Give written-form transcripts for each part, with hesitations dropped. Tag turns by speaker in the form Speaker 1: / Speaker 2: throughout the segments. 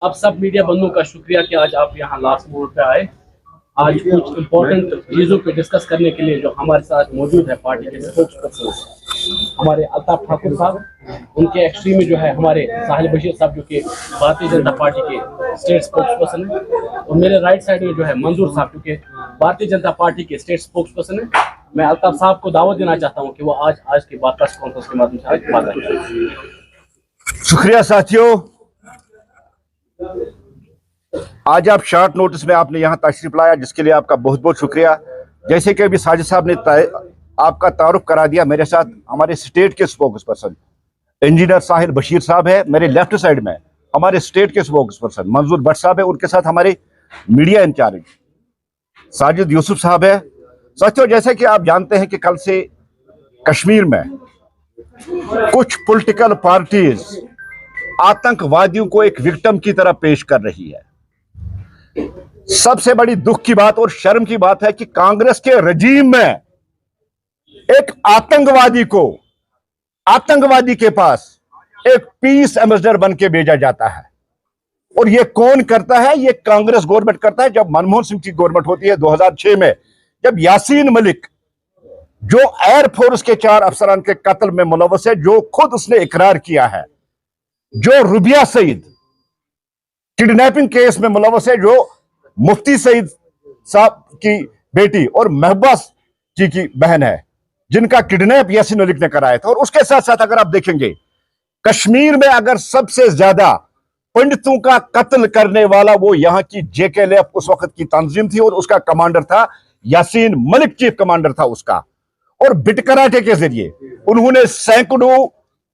Speaker 1: आप सब मीडिया बंधुओं का शुक्रिया कि आज आप यहाँ लास्ट मोड पे आए। आज कुछ इम्पोर्टेंट चीज़ों पे डिस्कस करने के लिए जो हमारे साथ मौजूद है पार्टी के स्पोक्स पर्सन हमारे अल्ताफ ठाकुर साहब, उनके एक्सट्रीम में जो है हमारे साहिल बशीर साहब जो कि भारतीय जनता पार्टी के स्टेट स्पोक्स पर्सन है, और मेरे राइट साइड में जो है मंजूर साहब जो कि भारतीय जनता पार्टी के स्टेट स्पोक्स पर्सन है। मैं अल्ताफ साहब को दावत देना चाहता हूँ कि वो आज की बात प्रेस कॉन्फ्रेंस के माध्यम से आज बात करें।
Speaker 2: शुक्रिया साथियों, आज आप शॉर्ट नोटिस में आपने यहां तशरीफ लाया, जिसके लिए आपका बहुत बहुत शुक्रिया। जैसे कि अभी साजिद साहब ने आपका तारुफ करा दिया, मेरे साथ हमारे स्टेट के स्पोक्स पर्सन इंजीनियर साहिल बशीर साहब है, मेरे लेफ्ट साइड में हमारे स्टेट के स्पोक्स पर्सन मंजूर भट्ट साहब है, उनके साथ हमारे मीडिया इंचार्ज साजिद यूसुफ साहब है। साथियों, जैसे कि आप जानते हैं कि कल से कश्मीर में कुछ पॉलिटिकल पार्टीज आतंकवादियों को एक विक्टिम की तरह पेश कर रही है। सबसे बड़ी दुख की बात और शर्म की बात है कि कांग्रेस के रजीम में एक आतंकवादी के पास एक पीस एम्बेसडर बन के भेजा जाता है। और यह कौन करता है? यह कांग्रेस गवर्नमेंट करता है। जब मनमोहन सिंह की गवर्नमेंट होती है 2006 में, जब यासीन मलिक जो एयरफोर्स के 4 अफसरान के कत्ल में मुलव्वस है, जो खुद उसने इकरार किया है, जो रुबिया सईद किडनैपिंग केस में मुलव्वस है, जो मुफ्ती सईद साहब की बेटी और महबूबा जी की बहन है, जिनका किडनैप यासीन मलिक ने कराया था। और उसके साथ साथ अगर आप देखेंगे, कश्मीर में अगर सबसे ज्यादा पंडितों का कत्ल करने वाला वो यहां की जेकेएलएफ उस वक्त की तंजीम थी, और उसका कमांडर था यासीन मलिक, चीफ कमांडर था उसका। और बिटकराटे के जरिए उन्होंने सैकड़ों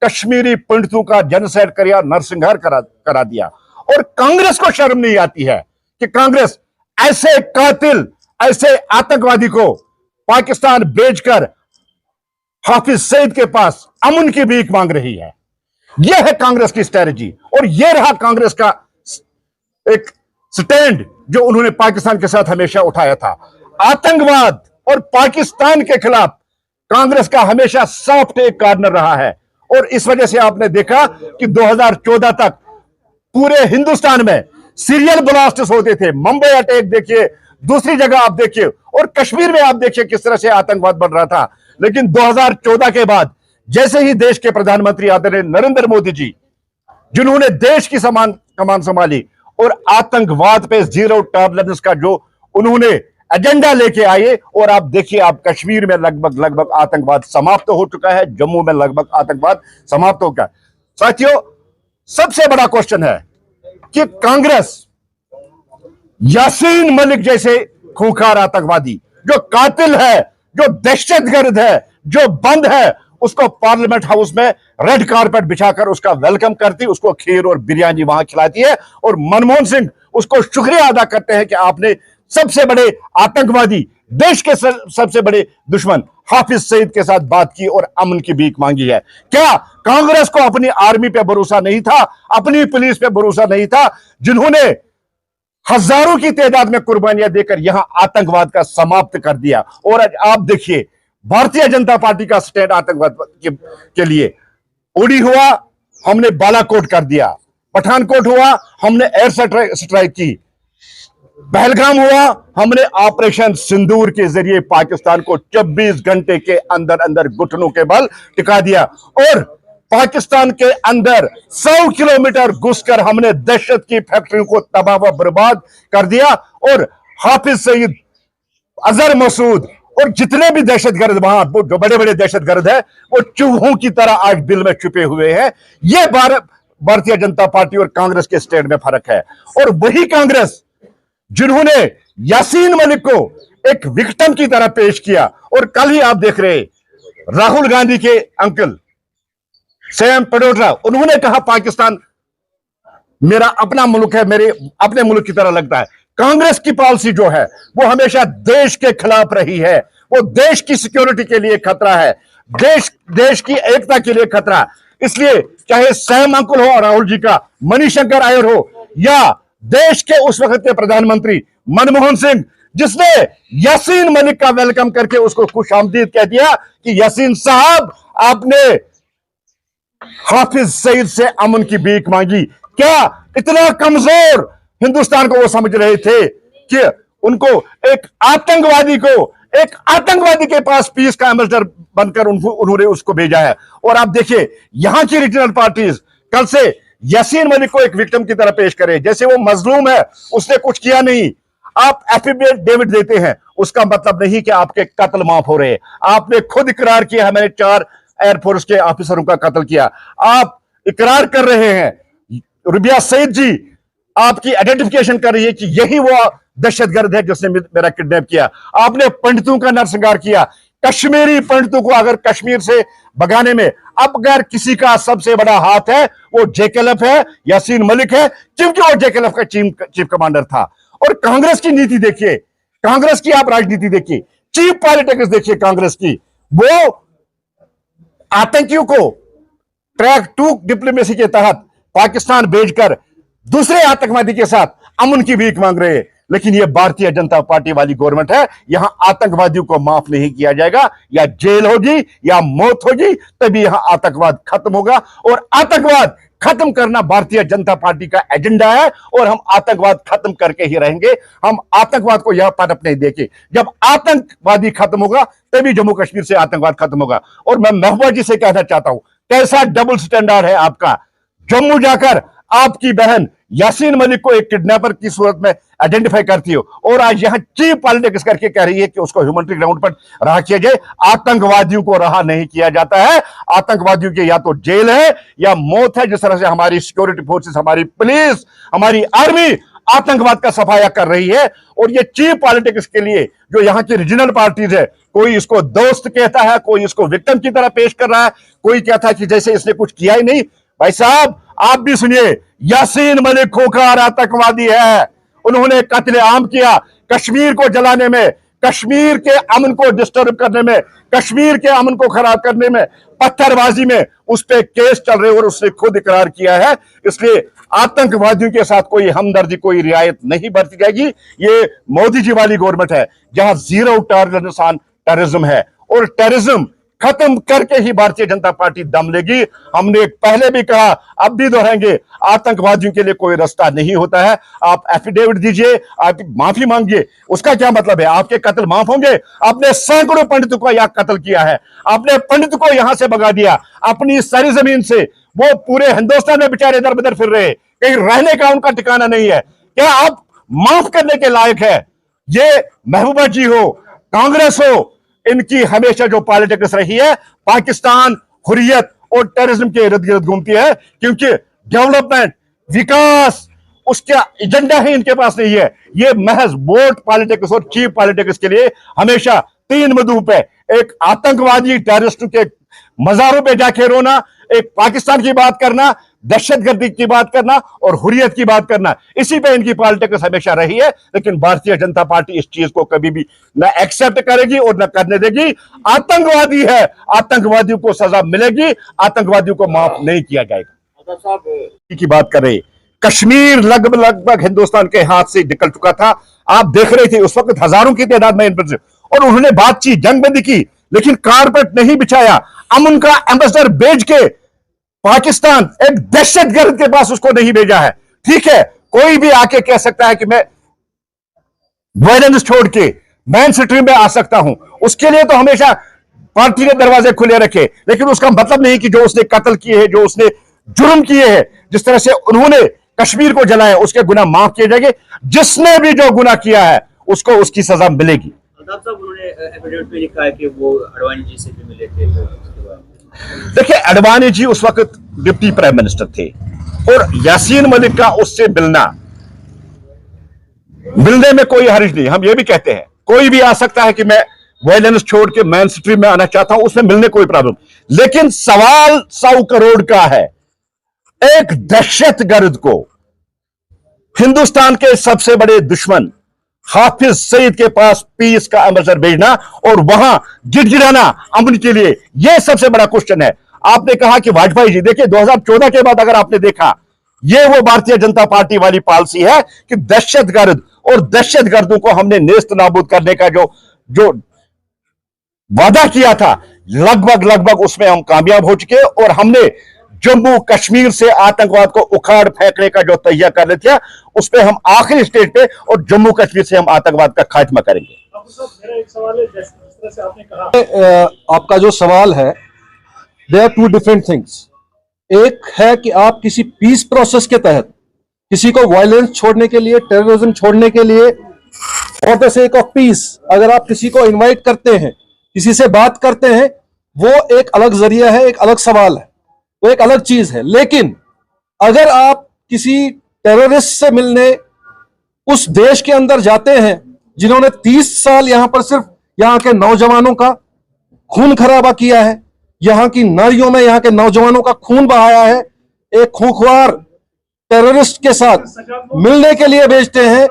Speaker 2: कश्मीरी पंडितों का जनसाइड करा, नरसंहार करा दिया। और कांग्रेस को शर्म नहीं आती है कि कांग्रेस ऐसे कातिल, ऐसे आतंकवादी को पाकिस्तान भेजकर हाफिज सईद के पास अमन की भीख मांग रही है। यह है कांग्रेस की स्ट्रेटजी, और यह रहा कांग्रेस का एक स्टैंड जो उन्होंने पाकिस्तान के साथ हमेशा उठाया था। आतंकवाद और पाकिस्तान के खिलाफ कांग्रेस का हमेशा सॉफ्ट एक कॉर्नर रहा है। और इस वजह से आपने देखा कि 2014 तक पूरे हिंदुस्तान में सीरियल ब्लास्ट्स होते थे। मुंबई अटैक देखिए, दूसरी जगह आप देखिए, और कश्मीर में आप देखिए किस तरह से आतंकवाद बढ़ रहा था। लेकिन 2014 के बाद जैसे ही देश के प्रधानमंत्री आदरणीय नरेंद्र मोदी जी, जिन्होंने देश की कमान संभाली और आतंकवाद पे जीरो टॉलरेंस का जो उन्होंने एजेंडा लेके आए, और आप देखिए, आप कश्मीर में लगभग आतंकवाद समाप्त हो चुका है, जम्मू में लगभग आतंकवाद समाप्त हो गया। साथियों, सबसे बड़ा क्वेश्चन है कि कांग्रेस यासीन मलिक जैसे खूंखार आतंकवादी, जो कातिल है, जो दहशतगर्द है, जो बंद है, उसको पार्लियामेंट हाउस में रेड कारपेट बिछाकर उसका वेलकम करती, उसको खीर और बिरयानी वहां खिलाती है। और मनमोहन सिंह उसको शुक्रिया अदा करते हैं कि आपने सबसे बड़े आतंकवादी, देश के सबसे बड़े दुश्मन हाफिज सईद के साथ बात की और अमन की भीख मांगी है। क्या कांग्रेस को अपनी आर्मी पे भरोसा नहीं था, अपनी पुलिस पे भरोसा नहीं था, जिन्होंने हजारों की तादाद में कुर्बानियां देकर यहां आतंकवाद का समाप्त कर दिया? और आज आप देखिए, भारतीय जनता पार्टी का स्टैंड आतंकवाद के लिए उड़ी हुआ, हमने बालाकोट कर दिया, पठानकोट हुआ, हमने एयर स्ट्राइक की, पहलगाम हुआ, हमने ऑपरेशन सिंदूर के जरिए पाकिस्तान को 24 घंटे के अंदर अंदर घुटनों के बल टिका दिया। और पाकिस्तान के अंदर 100 किलोमीटर घुसकर हमने दहशत की फैक्ट्रियों को तबाह व बर्बाद कर दिया। और हाफिज सईद, अजहर मसूद और जितने भी दहशतगर्द वहां जो बड़े बड़े दहशतगर्द है, वो चूहों की तरह आज बिल में छुपे हुए हैं। यह भारतीय जनता पार्टी और कांग्रेस के स्टैंड में फर्क है। और वही कांग्रेस जिन्होंने यासीन मलिक को एक विक्टिम की तरह पेश किया, और कल ही आप देख रहे राहुल गांधी के अंकल सैम पडोट्रा, उन्होंने कहा पाकिस्तान मेरा अपना मुल्क है, मेरे अपने मुल्क की तरह लगता है। कांग्रेस की पॉलिसी जो है वो हमेशा देश के खिलाफ रही है, वो देश की सिक्योरिटी के लिए खतरा है, देश की एकता के लिए खतरा। इसलिए चाहे सैम अंकल हो और राहुल जी का मणिशंकर अय्यर हो, या देश के उस वक्त के प्रधानमंत्री मनमोहन सिंह, जिसने यासीन मलिक का वेलकम करके उसको खुशामदीद कह दिया कि यासीन साहब, आपने हाफिज सईद से अमन की भीख मांगी। क्या इतना कमजोर हिंदुस्तान को वो समझ रहे थे कि उनको एक आतंकवादी के पास पीस का एम्बेसडर बनकर उन्होंने उसको भेजा है। और आप देखिए यहां की रीजनल पार्टीज कल से यासीन मलिक को एक विक्टिम की तरह पेश करें, जैसे वो मजलूम है, उसने कुछ किया नहीं। आप एफिडेविट देते हैं, उसका मतलब नहीं कि आपके कत्ल माफ हो रहे हैं। आपने खुद इकरार किया है मैंने 4 एयरफोर्स के ऑफिसरों का कत्ल किया। आप इकरार कर रहे हैं, रुबिया सईद जी आपकी आइडेंटिफिकेशन कर रही है कि यही वो दहशतगर्द है जिसने मेरा किडनैप किया। आपने पंडितों का नरसंहार किया, कश्मीरी पंडितों को अगर कश्मीर से भगाने में अब अगर किसी का सबसे बड़ा हाथ है वो जेकेएलएफ है, यासीन मलिक है, क्योंकि वो जेकेएलएफ का चीफ कमांडर था। और कांग्रेस की नीति देखिए, कांग्रेस की आप राजनीति देखिए, चीफ पॉलिटिक्स देखिए कांग्रेस की। वो आतंकियों को ट्रैक 2 डिप्लोमेसी के तहत पाकिस्तान भेजकर दूसरे आतंकवादी के साथ अमन की भीख मांग रहे हैं। लेकिन यह भारतीय जनता पार्टी वाली गवर्नमेंट है, यहां आतंकवादियों को माफ नहीं किया जाएगा। या जेल होगी या मौत होगी, तभी यहां आतंकवाद खत्म होगा। और आतंकवाद खत्म करना भारतीय जनता पार्टी का एजेंडा है और हम आतंकवाद खत्म करके ही रहेंगे। हम आतंकवाद को यहां पनप नहीं देंगे। जब आतंकवादी खत्म होगा तभी जम्मू कश्मीर से आतंकवाद खत्म होगा। और मैं महबूबा जी से कहना चाहता हूं, कैसा डबल स्टैंडर्ड है आपका। जम्मू जाकर आपकी बहन यासीन मलिक को एक किडनैपर की सूरत में आइडेंटिफाई करती हो और आज यहां चीफ पॉलिटिक्स करके कह रही है कि उसको ह्यूमैनिटेरियन ग्राउंड पर रहा किया जाए। आतंकवादियों को रहा नहीं किया जाता है। आतंकवादियों के या तो जेल है या मौत है। जिस तरह से हमारी सिक्योरिटी फोर्सेस, हमारी पुलिस, हमारी आर्मी आतंकवाद का सफाया कर रही है। और ये चीफ पॉलिटिक्स के लिए जो यहाँ की रीजनल पार्टीज है, कोई इसको दोस्त कहता है, कोई इसको विक्टिम की तरह पेश कर रहा है, कोई कहता है कि जैसे इसने कुछ किया ही नहीं। भाई साहब आप भी सुनिए, यासीन मलिक खोखर आतंकवादी है। उन्होंने कत्लेआम किया कश्मीर को जलाने में, कश्मीर के अमन को डिस्टर्ब करने में, कश्मीर के अमन को खराब करने में, पत्थरबाजी में उस पर केस चल रहे और उसने खुद इकरार किया है। इसलिए आतंकवादियों के साथ कोई हमदर्दी, कोई रियायत नहीं बरती जाएगी। ये मोदी जी वाली गवर्नमेंट है जहां जीरो टॉलरेंस ऑन टेररिज्म है और टेररिज्म खत्म करके ही भारतीय जनता पार्टी दम लेगी। हमने पहले भी कहा, अब भी दोहराएंगे, आतंकवादियों के लिए कोई रास्ता नहीं होता है। आप एफिडेविट दीजिए, आप माफी मांगिए, उसका क्या मतलब है? आपके कत्ल माफ होंगे? आपने सैकड़ों पंडितों को यहां कत्ल किया है, आपने पंडित को यहां से भगा दिया अपनी सारी जमीन से। वो पूरे हिंदुस्तान में बेचारे इधर उधर फिर रहे, कहीं रहने का उनका ठिकाना नहीं है। क्या आप माफ करने के लायक है? ये महबूबा जी हो, कांग्रेस हो, इनकी हमेशा जो पॉलिटिक्स रही है पाकिस्तान, हुर्रियत और टेररिज्म के इर्द गिर्द घूमती है। क्योंकि डेवलपमेंट, विकास, उसका एजेंडा ही इनके पास नहीं है। ये महज वोट पॉलिटिक्स और चीप पॉलिटिक्स के लिए हमेशा 3 मदूप है। एक आतंकवादी टेररिस्ट के मजारों पे जाके रोना, एक पाकिस्तान की बात करना, दहशतगर्दी की बात करना और हुर्रियत की बात करना, इसी पे इनकी पॉलिटिक्स हमेशा रही है। लेकिन भारतीय जनता पार्टी इस चीज को कभी भी न एक्सेप्ट करेगी और न करने देगी। आतंकवादी है, आतंकवादियों को सजा मिलेगी, आतंकवादियों को माफ नहीं किया जाएगा। साहब की बात कर रहे, कश्मीर लगभग हिंदुस्तान के हाथ से निकल चुका था। आप देख रहे थे उस वक्त हजारों की तादाद में इन पर, और उन्होंने बातचीत, जंगबंदी की, लेकिन कारपेट नहीं बिछाया। अमन का एम्बेसडर भेज के पाकिस्तान एक दहशतगर्द के पास उसको नहीं भेजा है। ठीक है, कोई भी आके कह सकता है कि मैं वायलेंस छोड़ के मेन स्ट्रीम में आ सकता हूं, उसके लिए तो हमेशा पार्टी ने दरवाजे खुले रखे। लेकिन उसका मतलब नहीं कि जो उसने कत्ल किए हैं, जो उसने जुर्म किए हैं, जिस तरह से उन्होंने कश्मीर को जलाया, उसके गुनाह माफ किए जाएंगे। जिसने भी जो गुनाह किया है उसको उसकी सजा मिलेगी।
Speaker 3: उन्होंने एफिडेविट में लिखा है कि वो अडवाणी जी से भी मिले थे।
Speaker 2: देखिए, अडवाणी जी उस वक्त डिप्टी प्राइम मिनिस्टर थे और यासीन मलिक का उससे मिलने में कोई हर्ज नहीं। हम ये भी कहते हैं कोई भी आ सकता है कि मैं वायलेंस छोड़ के मेन स्ट्रीम में आना चाहता हूं, उसमें मिलने कोई प्रॉब्लम। लेकिन सवाल 100 करोड़ का है, एक दहशतगर्द को हिंदुस्तान के सबसे बड़े दुश्मन हाफिज सईद के पास पीस का एम्बेसडर भेजना और वहां गिड़गिड़ाना अमन के लिए, यह सबसे बड़ा क्वेश्चन है। आपने कहा कि वाजपेयी जी, देखिए 2014 के बाद अगर आपने देखा, यह वो भारतीय जनता पार्टी वाली पॉलिसी है कि दहशतगर्द और दहशतगर्दों को हमने नेस्त नाबूद करने का जो वादा किया था, लगभग उसमें हम कामयाब हो चुके और हमने जम्मू कश्मीर से आतंकवाद को उखाड़ फेंकने का जो तैयार कर रहे थे, उस पर हम आखिरी स्टेज पे और जम्मू कश्मीर से हम आतंकवाद का खात्मा करेंगे।
Speaker 4: मेरा एक सवाल है, जिस तरह से आपने कहा,
Speaker 5: आपका जो सवाल है, they are two different things. एक है कि आप किसी पीस प्रोसेस के तहत किसी को वायलेंस छोड़ने के लिए, टेररिज्म छोड़ने के लिए, for the sake of peace, अगर आप किसी को इनवाइट करते हैं, किसी से बात करते हैं, वो एक अलग जरिया है, एक अलग सवाल है, वो एक अलग चीज है। लेकिन अगर आप किसी टेररिस्ट से मिलने उस देश के अंदर जाते हैं जिन्होंने 30 साल यहां पर सिर्फ यहां के नौजवानों का खून खराबा किया है, यहां की नारियों में यहां के नौजवानों का खून बहाया है, एक खूंखार टेररिस्ट के साथ मिलने के लिए भेजते हैं,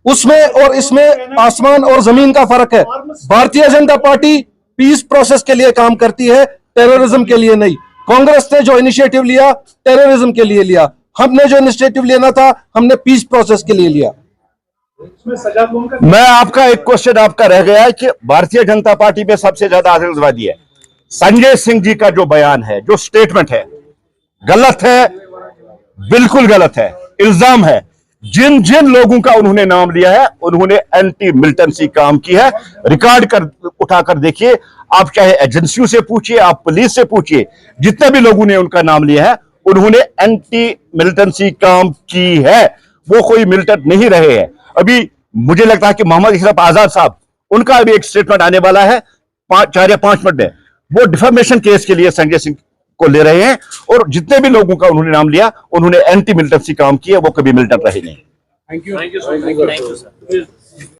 Speaker 5: उसमें और इसमें आसमान और जमीन का फर्क है। Bharatiya Janata party peace process के लिए काम करती है, टेररिज्म के लिए नहीं। कांग्रेस ने जो इनिशिएटिव लिया टेररिज्म के लिए लिया, हमने जो इनिशिएटिव लेना था हमने पीस प्रोसेस के लिए लिया।
Speaker 2: मैं आपका एक क्वेश्चन आपका रह गया है कि भारतीय जनता पार्टी में सबसे ज्यादा आतंकवादी है। संजय सिंह जी का जो बयान है, जो स्टेटमेंट है, गलत है, बिल्कुल गलत है, इल्जाम है। जिन जिन लोगों का उन्होंने नाम लिया है, उन्होंने एंटी मिलिटेंसी काम की है। रिकॉर्ड कर उठाकर देखिए, आप चाहे एजेंसियों से पूछिए, आप पुलिस से पूछिए, जितने भी लोगों ने उनका नाम लिया है, उन्होंने एंटी मिलिटेंसी काम की है। वो कोई मिलिटेंट नहीं रहे हैं। अभी मुझे लगता है कि मोहम्मद इशरफ आजाद साहब, उनका अभी एक स्टेटमेंट आने वाला है 4 या 5 मिनट में। वो डिफेमेशन केस के लिए संजय सिंह को ले रहे हैं, और जितने भी लोगों का उन्होंने नाम लिया, उन्होंने एंटी मिलिटेंसी काम किया, वो कभी मिलिटेंट रहे नहीं।
Speaker 1: Thank you sir.